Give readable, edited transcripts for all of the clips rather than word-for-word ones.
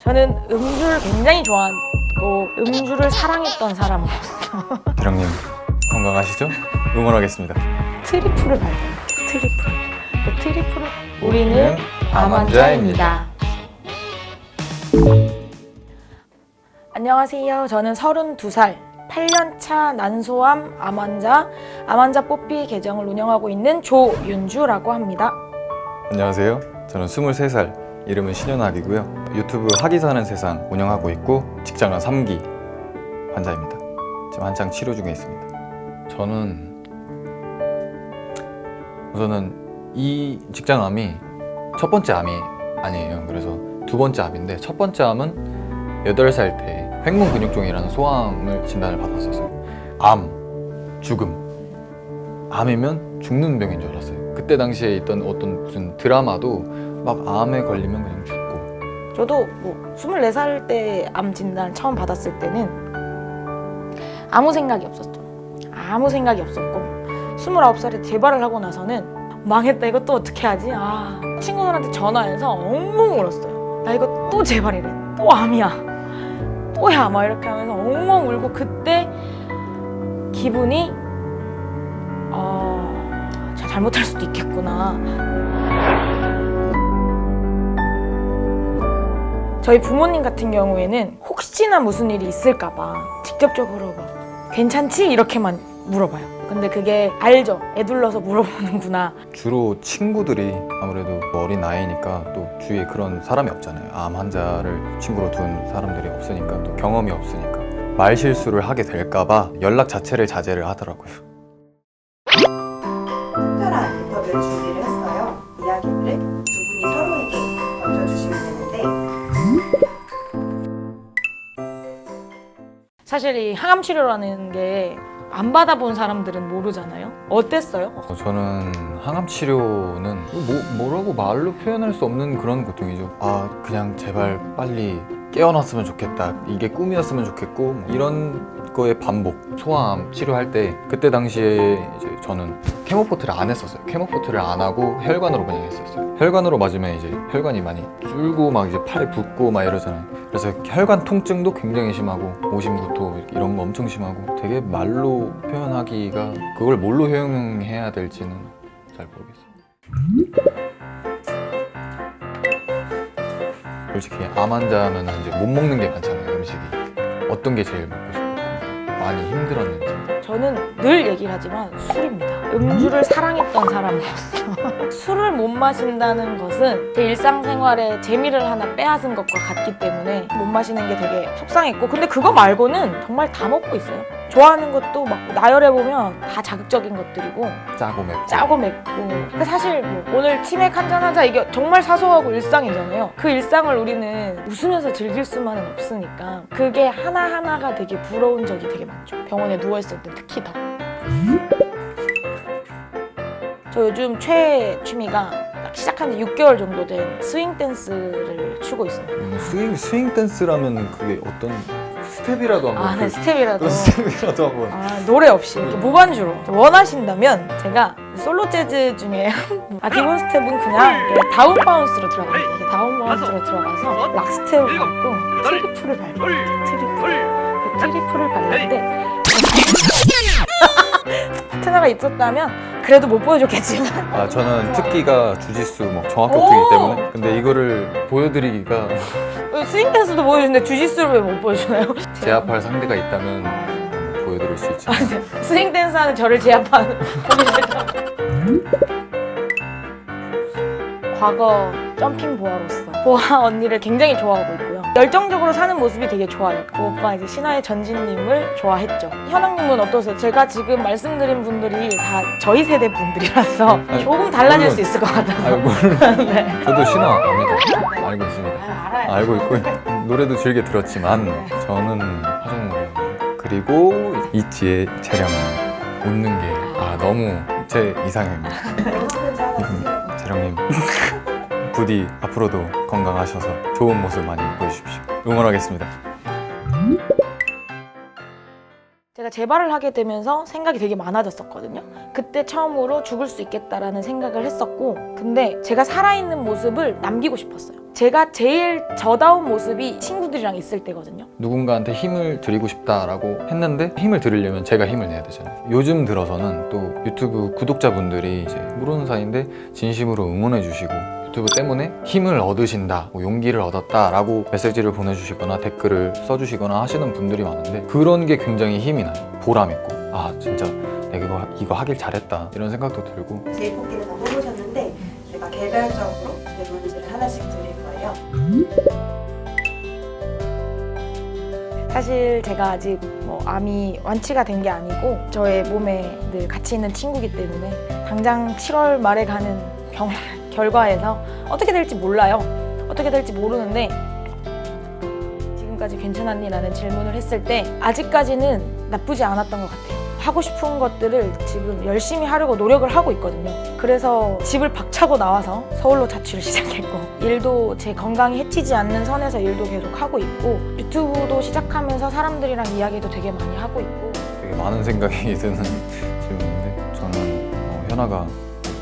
저는 음주를 굉장히 좋아하고 음주를 사랑했던 사람으로서 대령님 건강하시죠? 응원하겠습니다. 트리플을 발견했어요. 트리플. 그 트리플을 우리는 아만자입니다. 안녕하세요. 저는 32살 8년차 난소암 아만자 뽀삐 계정을 운영하고 있는 조윤주라고 합니다. 안녕하세요. 저는 23살 이름은 신현학이고요. 유튜브 학이 사는 세상 운영하고 있고 직장은 3기 환자입니다. 지금 한창 치료 중에 있습니다. 저는 우선은 이 직장암이 첫 번째 암이 아니에요. 그래서 두 번째 암인데 첫 번째 암은 8살 때 횡문 근육종이라는 소아암을 진단을 받았었어요. 암, 죽음. 암이면 죽는 병인 줄 알았어요. 그때 당시에 있던 어떤 무슨 드라마도 막 암에 걸리면 그냥 죽고. 저도 24살 때 암 진단 처음 받았을 때는 아무 생각이 없었죠. 아무 생각이 없었고 29살에 재발을 하고 나서는 망했다, 이거 또 어떻게 하지? 친구들한테 전화해서 엉엉 울었어요. 나 이거 또 재발이래, 또 암이야, 또야, 막 이렇게 하면서 엉엉 울고, 그때 기분이 제가 잘못할 수도 있겠구나. 저희 부모님 같은 경우에는 혹시나 무슨 일이 있을까 봐 직접적으로 막 괜찮지? 이렇게만 물어봐요. 근데 그게 알죠. 애둘러서 물어보는구나. 주로 친구들이 아무래도 어린 나이니까 또 주위에 그런 사람이 없잖아요. 암 환자를 친구로 둔 사람들이 없으니까, 또 경험이 없으니까 말 실수를 하게 될까봐 연락 자체를 자제를 하더라고요. 특별한 인터뷰를 준비를 했어요. 이야기를 두 분이 서로에게 던져주시면 되는데, 사실 이 항암 치료라는 게 안 받아본 사람들은 모르잖아요. 어땠어요? 저는 항암 치료는 뭐라고 말로 표현할 수 없는 그런 고통이죠. 그냥 제발 빨리 깨어났으면 좋겠다, 이게 꿈이었으면 좋겠고, 이런 거의 반복. 소아암 치료할 때 그때 당시에 이제 저는 케모포트를 안 했었어요. 케모포트를 안 하고 혈관으로 그냥 했었어요. 혈관으로 맞으면 이제 혈관이 많이 줄고 막 이제 팔 붓고 막 이러잖아요. 그래서 혈관 통증도 굉장히 심하고 오심구토 이런 거 엄청 심하고, 되게 말로 표현하기가, 그걸 뭘로 효용해야 될지는 잘 모르겠어요. 솔직히 암 환자면 이제 못 먹는 게 많잖아요. 음식이 어떤 게 제일 먹고 싶고 많이 힘들었는지. 저는 늘 얘기를 하지만 술입니다. 음주를 사랑했던 사람으로서 술을 못 마신다는 것은 제 일상생활에 재미를 하나 빼앗은 것과 같기 때문에 못 마시는 게 되게 속상했고, 근데 그거 말고는 정말 다 먹고 있어요. 좋아하는 것도 막 나열해보면 다 자극적인 것들이고 짜고 맵고. 근데 사실 오늘 치맥 한잔하자, 이게 정말 사소하고 일상이잖아요. 그 일상을 우리는 웃으면서 즐길 수만은 없으니까 그게 하나하나가 되게 부러운 적이 되게 많죠. 병원에 누워있을 때 특히 더. 저 요즘 최애 취미가 딱 시작한 지 6개월 정도 된 스윙 댄스를 추고 있습니다. 스윙 댄스라면 그게 어떤 스텝이라도 한번. 네, 스텝이라도. 스텝이라도 한번. 노래 없이 이렇게 무반주로 원하신다면 제가 솔로 재즈 중에 기본 스텝은 그냥 다운 바운스로 들어갑니다. 이렇게 다운 바운스로 들어가서 락 스텝을 밟고 트리플을 밟아요. 트리플을 밟는데 파트너가 있었다면 그래도 못 보여줬겠지만 저는 특기가 주짓수 정확격투기 때문에. 근데 이거를 보여드리기가 스윙 댄스도 보여주는데 주짓수를 왜 못 보여주나요? 제압할 상대가 있다면 한번 보여드릴 수 있죠. 스윙 댄스 하는 저를 제압하는 과거 점핑 보아로서 보아 언니를 굉장히 좋아하고 있고요. 열정적으로 사는 모습이 되게 좋아요. 그 오빠 이제 신화의 전진님을 좋아했죠. 현학님은 어떠세요? 제가 지금 말씀드린 분들이 다 저희 세대 분들이라서 조금 달라질 물론. 수 있을 것 같아서. 물론 네. 저도 신화 압니다. 알고 있습니다. 알아요. 알고 있고요. 노래도 즐겨 들었지만 저는 하정우예요. 그리고 있지의 재령 웃는 게 너무 제 이상형입니다. 재령님 부디 앞으로도 건강하셔서 좋은 모습 많이 보여주십시오. 응원하겠습니다. 제가 재발을 하게 되면서 생각이 되게 많아졌었거든요. 그때 처음으로 죽을 수 있겠다라는 생각을 했었고, 근데 제가 살아있는 모습을 남기고 싶었어요. 제가 제일 저다운 모습이 친구들이랑 있을 때거든요. 누군가한테 힘을 드리고 싶다라고 했는데 힘을 드리려면 제가 힘을 내야 되잖아요. 요즘 들어서는 또 유튜브 구독자분들이 이제 모르는 사이인데 진심으로 응원해 주시고 유튜브 때문에 힘을 얻으신다, 뭐 용기를 얻었다라고 메시지를 보내주시거나 댓글을 써주시거나 하시는 분들이 많은데 그런 게 굉장히 힘이 나요. 보람 있고 아 진짜 내가 이거 하길 잘했다 이런 생각도 들고. 제이 뽑기는 다 해보셨는데 제가 개별적으로 문제를 하나씩 드릴 거예요. 사실 제가 아직 뭐 암이 완치가 된 게 아니고 저의 몸에 늘 같이 있는 친구이기 때문에 당장 7월 말에 가는 병원 결과에서 어떻게 될지 몰라요. 어떻게 될지 모르는데 지금까지 괜찮았니? 라는 질문을 했을 때 아직까지는 나쁘지 않았던 것 같아요. 하고 싶은 것들을 지금 열심히 하려고 노력을 하고 있거든요. 그래서 집을 박차고 나와서 서울로 자취를 시작했고 일도 제 건강이 해치지 않는 선에서 일도 계속 하고 있고 유튜브도 시작하면서 사람들이랑 이야기도 되게 많이 하고 있고 되게 많은 생각이 드는 질문인데 저는 현아가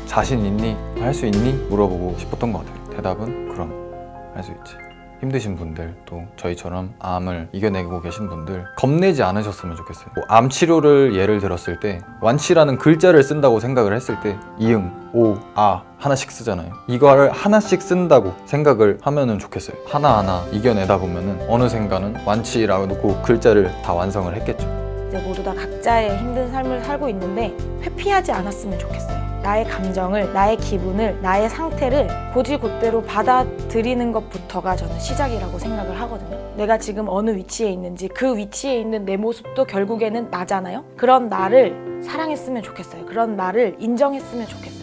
자신 있니? 할 수 있니? 물어보고 싶었던 것 같아요. 대답은 그럼 할 수 있지. 힘드신 분들 또 저희처럼 암을 이겨내고 계신 분들 겁내지 않으셨으면 좋겠어요. 암 치료를 예를 들었을 때 완치라는 글자를 쓴다고 생각을 했을 때 이응, 오, 아 하나씩 쓰잖아요. 이거를 하나씩 쓴다고 생각을 하면은 좋겠어요. 하나하나 이겨내다 보면은 어느샌가는 완치라고 놓고 글자를 다 완성을 했겠죠. 이제 모두 다 각자의 힘든 삶을 살고 있는데 회피하지 않았으면 좋겠어요. 나의 감정을, 나의 기분을, 나의 상태를 곧이곧대로 받아들이는 것부터가 저는 시작이라고 생각을 하거든요. 내가 지금 어느 위치에 있는지 그 위치에 있는 내 모습도 결국에는 나잖아요. 그런 나를 사랑했으면 좋겠어요. 그런 나를 인정했으면 좋겠어요.